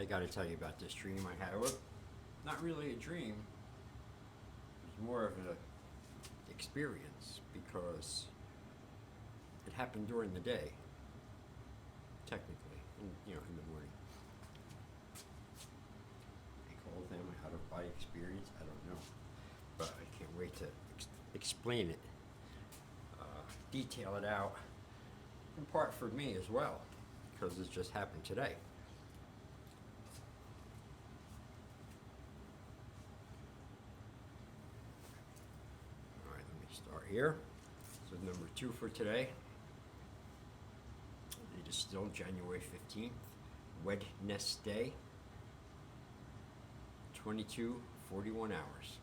got to tell you about this dream I had. Well, not really a dream. It was more of an experience because it happened during the day, technically, in the morning. They call them out of body experience. I don't know, but I can't wait to explain it, detail it out, in part for me as well, because it just happened today. All right, let me start here. So number 2 for today. It is still January 15th, Wednesday, 22:41 hours.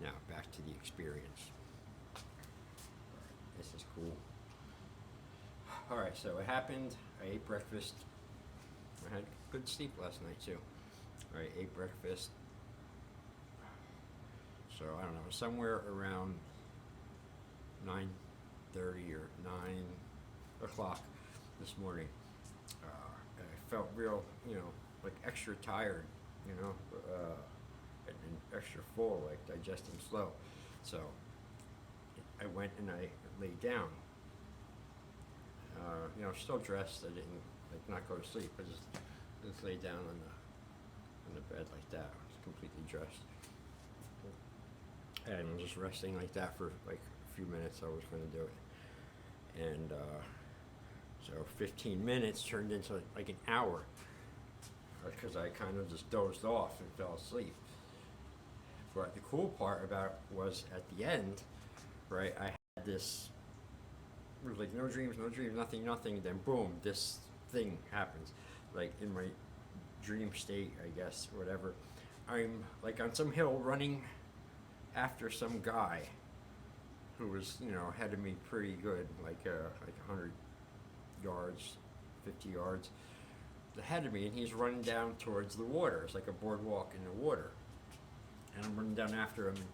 Now back to the experience. This is cool. All right, so it happened. I ate breakfast. I had good sleep last night too. I ate breakfast. So I don't know, somewhere around 9:30 or 9 o'clock this morning. I felt real, like extra tired, and extra full, like digesting slow. So I went and I laid down. Still dressed. I didn't not go to sleep. I just laid down on the bed like that. I was completely dressed, and just resting like that for like a few minutes. I was going to do it, and so 15 minutes turned into like an hour because I kind of just dozed off and fell asleep. But the cool part about it was at the end, right? I had this. It was like no dreams, nothing. Then boom, this thing happens. Like in my dream state, I guess, whatever. I'm like on some hill running after some guy who was, ahead of me pretty good, like 100 yards, 50 yards ahead of me, and he's running down towards the water. It's like a boardwalk in the water, and I'm running down after him. And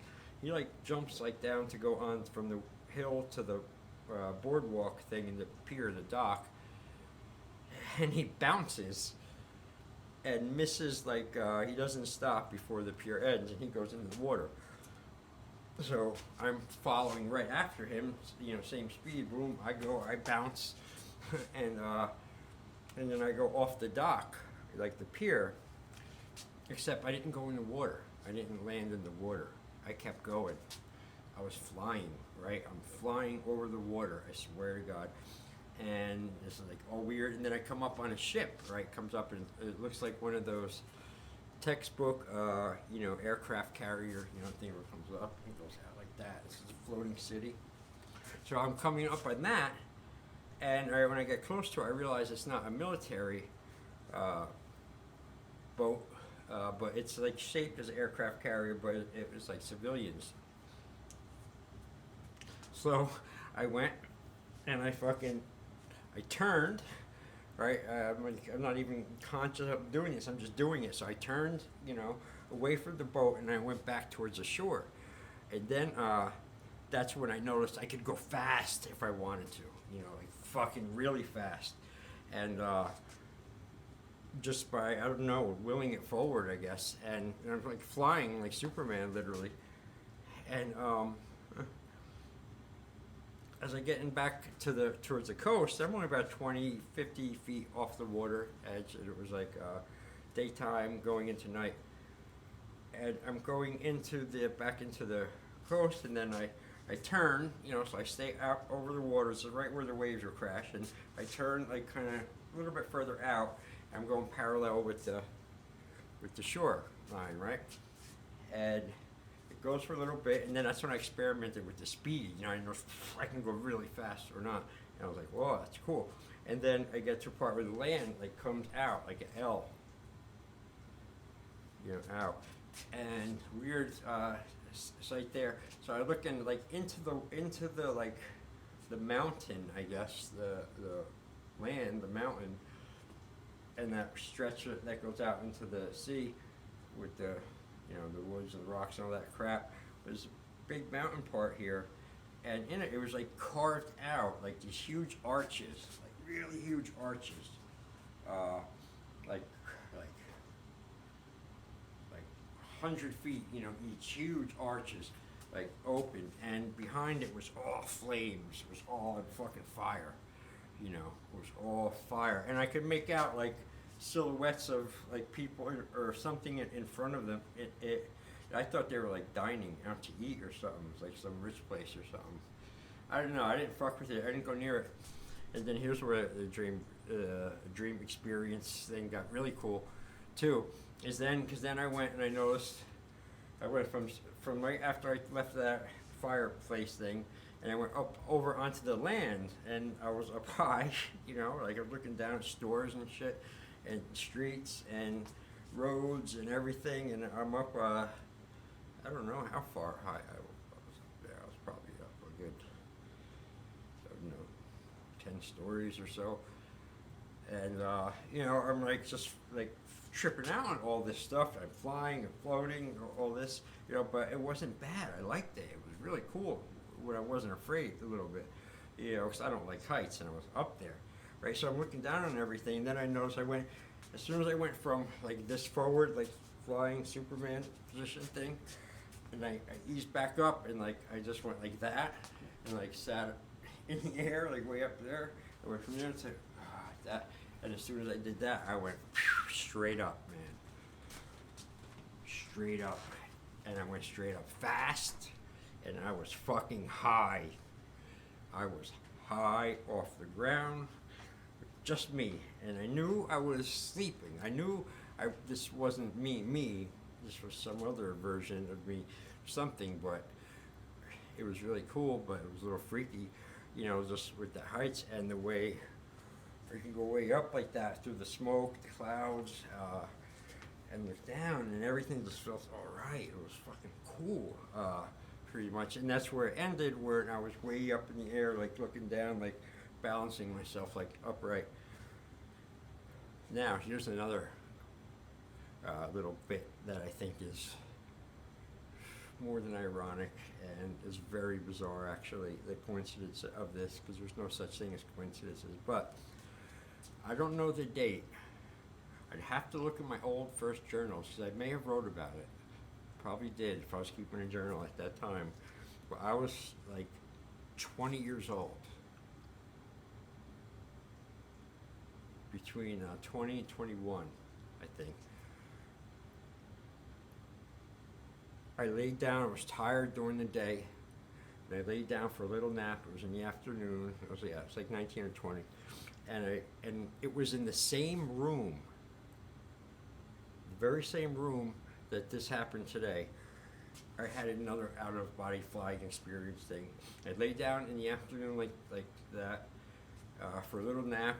he like jumps like down to go on from the hill to the boardwalk thing in the pier, the dock, and he bounces and misses, like he doesn't stop before the pier ends, and he goes into the water. So I'm following right after him, same speed. Boom, I bounce, and then I go off the dock, like the pier. Except I didn't go in the water. I didn't land in the water. I kept going. I was flying, right? I'm flying over the water, I swear to God. And it's like all weird. And then I come up on a ship, right? Comes up and it looks like one of those textbook, aircraft carrier, thing where it comes up and goes out like that. It's a floating city. So I'm coming up on that. And when I get close to it, I realize it's not a military boat, but it's like shaped as an aircraft carrier, but it was like civilians. So I went and I turned, right? I'm not even conscious of doing this. I'm just doing it. So I turned, away from the boat, and I went back towards the shore. And then that's when I noticed I could go fast if I wanted to, like fucking really fast. And just by, I don't know, willing it forward, I guess. And I was like flying like Superman, literally. And as I getting back towards the coast, I'm only about 20, 50 feet off the water edge. And it was like daytime going into night. And I'm going back into the coast, and then I turn, so I stay out over the water, so right where the waves are crashing. I turn like kind of a little bit further out. I'm going parallel with the shore line, right? And it goes for a little bit, and then that's when I experimented with the speed. I know if I can go really fast or not. And I was like, whoa, that's cool. And then I get to a part where the land like comes out like an L, out, and weird sight there. So I look in like into the like the mountain, I guess, the land, the mountain, and that stretch that goes out into the sea with the the woods and the rocks and all that crap. There's a big mountain part here, and in it was like carved out like these huge arches, like really huge arches, like like like 100 feet, each, huge arches, like open, and behind it was all flames. It was all in fucking fire. It was all fire, and I could make out like silhouettes of like people or something in front of them. I thought they were like dining out to eat or something. It was like some rich place or something. I don't know. I didn't fuck with it. I didn't go near it. And then here's where the dream experience thing got really cool, too. Because then I went and I noticed I went from right after I left that fireplace thing, and I went up over onto the land, and I was up high, like I'm looking down at stores and shit, and streets and roads and everything, and I'm up. I don't know how far high I was up there. I was probably up a good, I don't know, 10 stories or so. And, I'm like just like tripping out on all this stuff. I'm flying and floating, all this, but it wasn't bad. I liked it. It was really cool when I wasn't afraid a little bit, because I don't like heights, and I was up there, right? So I'm looking down on everything. And then I noticed as soon as I went from like this forward, like flying Superman position thing, and I eased back up, and like I just went like that, and like sat in the air, like way up there. I went from there to that, and as soon as I did that, I went straight up, man, straight up, and I went straight up fast, and I was fucking high. I was high off the ground, just me, and I knew I was sleeping. I knew this wasn't me. This was some other version of me, something, but it was really cool, but it was a little freaky, just with the heights and the way you can go way up like that through the smoke, the clouds, and look down, and everything just felt all right. It was fucking cool, pretty much, and that's where it ended, where I was way up in the air, like looking down, like balancing myself, like upright. Now, here's another little bit that I think is more than ironic and is very bizarre, actually, the coincidence of this, because there's no such thing as coincidences. But I don't know the date. I'd have to look at my old first journals, because I may have wrote about it. Probably did, if I was keeping a journal at that time. But I was like 20 years old. Between 20 and 21, I think. I laid down. I was tired during the day, and I laid down for a little nap. It was in the afternoon. It was like 19 or 20, and it was in the same room, the very same room that this happened today. I had another out-of-body flying experience thing. I laid down in the afternoon like that for a little nap,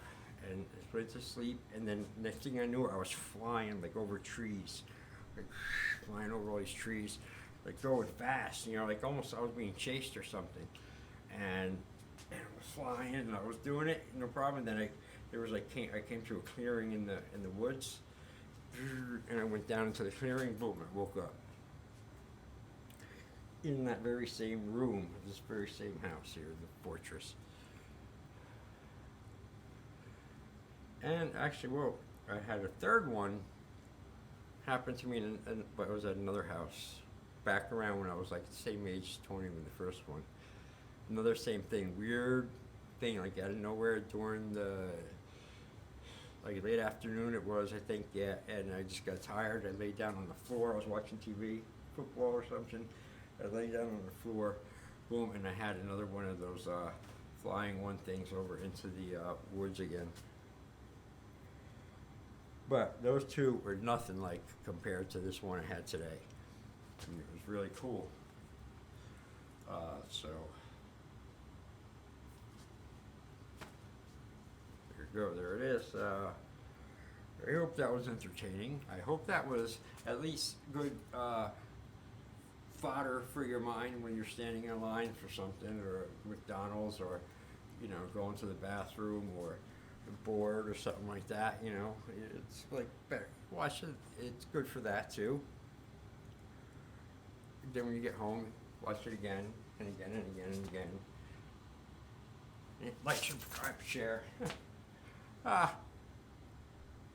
and I went to sleep. And then next thing I knew, I was flying like over trees. Like flying over all these trees, like going fast, like almost I was being chased or something, and I was flying, and I was doing it, no problem. And then I came to a clearing in the woods, and I went down into the clearing. Boom! I woke up in that very same room, this very same house here, the fortress. And actually, I had a third one happened to me, but it was at another house, back around when I was like the same age as Tony with the first one. Another same thing, weird thing, like out of nowhere during the like late afternoon it was, I think, yeah, and I just got tired. I laid down on the floor. I was watching TV, football or something. I laid down on the floor, boom, and I had another one of those flying one things over into the woods again. But those two were nothing like compared to this one I had today. I mean, it was really cool. So there you go. There it is. I hope that was entertaining. I hope that was at least good fodder for your mind when you're standing in line for something, or McDonald's, or going to the bathroom, or bored or something like that. It's like better watch it. It's good for that too. Then when you get home, watch it again and again and again and again. And like, subscribe, share.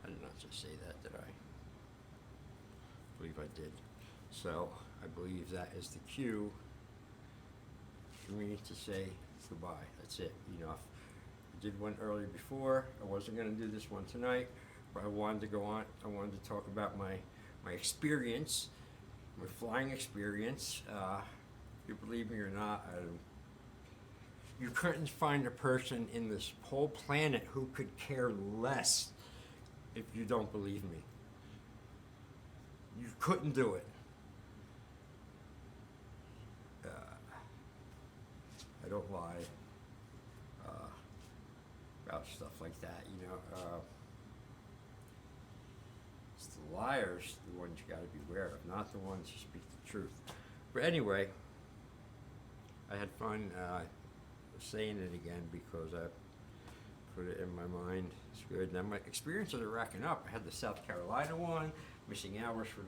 I did not just say that, did I? I believe I did. So I believe that is the cue for me to say goodbye. That's it. Enough. I did one earlier before. I wasn't going to do this one tonight, but I wanted to go on. I wanted to talk about my experience, my flying experience. If you believe me or not, you couldn't find a person in this whole planet who could care less if you don't believe me. You couldn't do it. I don't lie about stuff like that, you know. It's the liars, the ones you got to beware of, not the ones who speak the truth. But anyway, I had fun saying it again because I put it in my mind. It's good. Now my experiences are racking up. I had the South Carolina one, missing hours for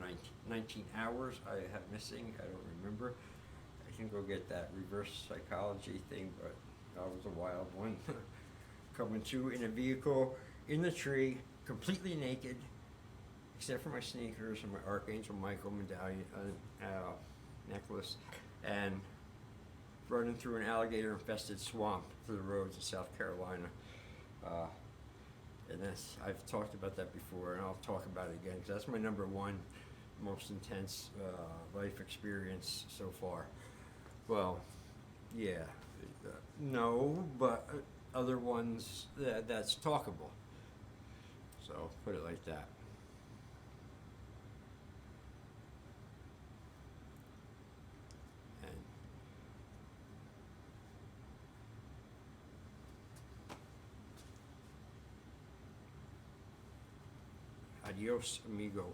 19 hours. I have missing. I don't remember. I can go get that reverse psychology thing, but that was a wild one. Coming to in a vehicle in the tree, completely naked, except for my sneakers and my Archangel Michael medallion necklace, and running through an alligator-infested swamp to the roads of South Carolina. And I've talked about that before, and I'll talk about it again, because that's my number one most intense life experience so far. Well, yeah, no, but other ones, that's talkable. So, put it like that. Adios, amigo.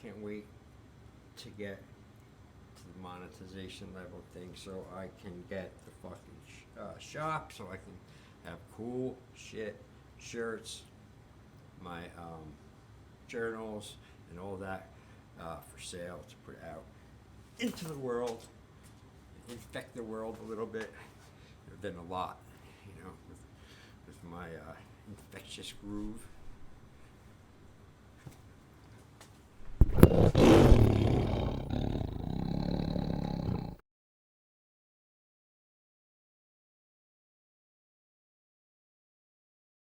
Can't wait to get to the monetization level thing so I can get the fucking shop, so I can have cool shit, shirts, my journals, and all that for sale to put out into the world, infect the world a little bit, then a lot, you know, with my infectious groove.